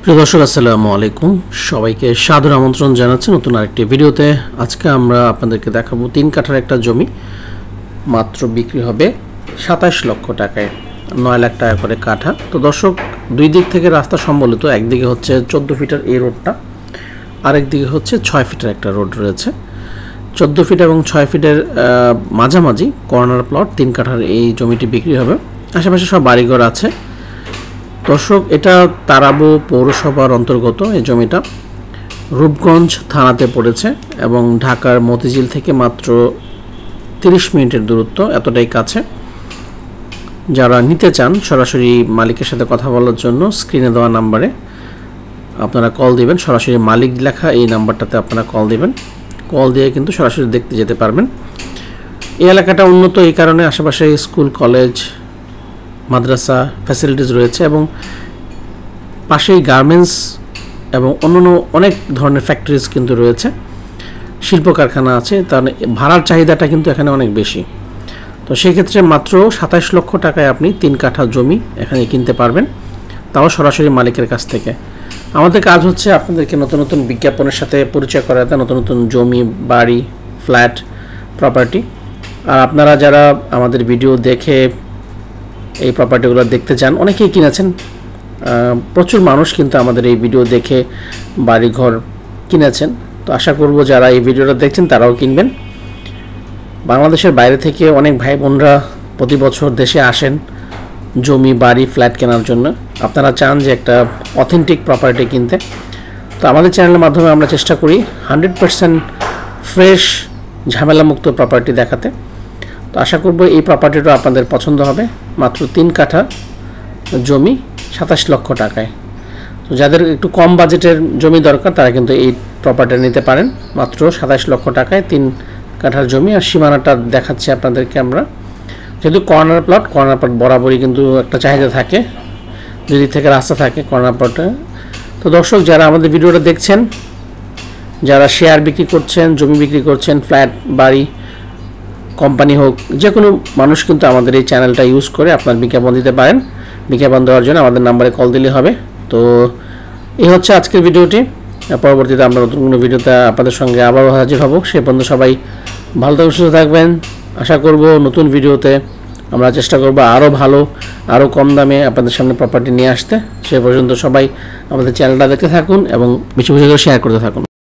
প্রিয় দর্শক আসসালামু আলাইকুম, সবাইকে সাদর আমন্ত্রণ জানাচ্ছি নতুন আরেকটি ভিডিওতে। আজকে আমরা আপনাদেরকে দেখাবো 3 কাঠার একটা জমি মাত্র বিক্রি হবে 27 লক্ষ টাকায়, 9 লাখ টাকা করে কাঠা। তো দর্শক, দুই দিক থেকে রাস্তা সম্বলিত, একদিকে হচ্ছে 14 ফিটের এই রোডটা, আরেক দিকে হচ্ছে 6 ফিটের একটা রোড রয়েছে। 14 ফিট এবং 6 ফিটের মাঝামাঝি কর্নার প্লট 3 কাঠার এই জমিটি বিক্রি হবে। আশেপাশে সব বাড়িঘর আছে। দর্শক, এটা তারাবো পৌরসভার অন্তর্গত এই জমিটা, রূপগঞ্জ থানাতে পড়েছে এবং ঢাকার মতিঝিল থেকে মাত্র 30 মিনিটের দূরত্ব, এতটাই কাছে। যারা নিতে চান সরাসরি মালিকের সাথে কথা বলার জন্য স্ক্রিনে দেওয়া নাম্বারে আপনারা কল দিবেন। সরাসরি মালিক লেখা এই নাম্বারটাতে আপনারা কল দিবেন। কল দিয়ে কিন্তু সরাসরি দেখতে যেতে পারবেন। এই এলাকাটা উন্নত এই কারণে আশেপাশে স্কুল, কলেজ, মাদ্রাসা ফ্যাসিলিটিস রয়েছে এবং পাশেই গার্মেন্টস এবং অন্যান্য অনেক ধরনের ফ্যাক্টরিজ কিন্তু রয়েছে, শিল্প কারখানা আছে। তার ভাড়ার চাহিদাটা কিন্তু এখানে অনেক বেশি। তো সেক্ষেত্রে মাত্র 27 লক্ষ টাকায় আপনি 3 কাঠা জমি এখানে কিনতে পারবেন, তাও সরাসরি মালিকের কাছ থেকে। আমাদের কাজ হচ্ছে আপনাদেরকে নতুন নতুন বিজ্ঞাপনের সাথে পরিচয় করাতে, নতুন নতুন জমি, বাড়ি, ফ্ল্যাট, প্রপার্টি। আর আপনারা যারা আমাদের ভিডিও দেখে এই প্রপার্টিগুলো দেখতে চান, অনেকেই কিনেছেন, প্রচুর মানুষ কিন্তু আমাদের এই ভিডিও দেখে বাড়িঘর কিনেছেন। তো আশা করব যারা এই ভিডিওটা দেখছেন তারাও কিনবেন। বাংলাদেশের বাইরে থেকে অনেক ভাই বোনরা প্রতি বছর দেশে আসেন জমি, বাড়ি, ফ্ল্যাট কেনার জন্য। আপনারা চান যে একটা অথেন্টিক প্রপার্টি কিনতে। তো আমাদের চ্যানেলের মাধ্যমে আমরা চেষ্টা করি 100% ফ্রেশ, ঝামেলামুক্ত প্রপার্টি দেখাতে। তো আশা করব এই প্রপার্টিটা আপনাদের পছন্দ হবে। মাত্র 3 কাঠা জমি 27 লক্ষ টাকায়। তো যাদের একটু কম বাজেটের জমি দরকার তারা কিন্তু এই প্রপার্টি নিতে পারেন। মাত্র 27 লক্ষ টাকায় 3 কাঠার জমি। আর সীমানাটা দেখাচ্ছি আপনাদেরকে আমরা, যেহেতু কর্নার প্লট বরাবরই কিন্তু একটা চাহিদা থাকে, দুই দিক থেকে রাস্তা থাকে কর্নার প্লটে। তো দর্শক, যারা আমাদের ভিডিওটা দেখছেন, যারা শেয়ার বিক্রি করছেন, জমি বিক্রি করছেন, ফ্ল্যাট, বাড়ি, কোম্পানি হোক, যে কোনো মানুষ কিন্তু আমাদের এই চ্যানেলটা ইউজ করে আপনার বিজ্ঞাপন দিতে পারেন। বিজ্ঞাপন দেওয়ার জন্য আমাদের নাম্বারে কল দিলে হবে। তো এই হচ্ছে আজকের ভিডিওটি। পরবর্তীতে আমরা নতুন কোনো ভিডিওতে আপনাদের সঙ্গে আবারও হাজির হব। সে পর্যন্ত সবাই ভালো থাকবেন, সুস্থ থাকবেন। আশা করব নতুন ভিডিওতে আমরা চেষ্টা করব আরও ভালো, আরও কম দামে আপনাদের সামনে প্রপার্টি নিয়ে আসতে। সে পর্যন্ত সবাই আমাদের চ্যানেলটা দেখতে থাকুন এবং বেশি বেশি করে শেয়ার করতে থাকুন।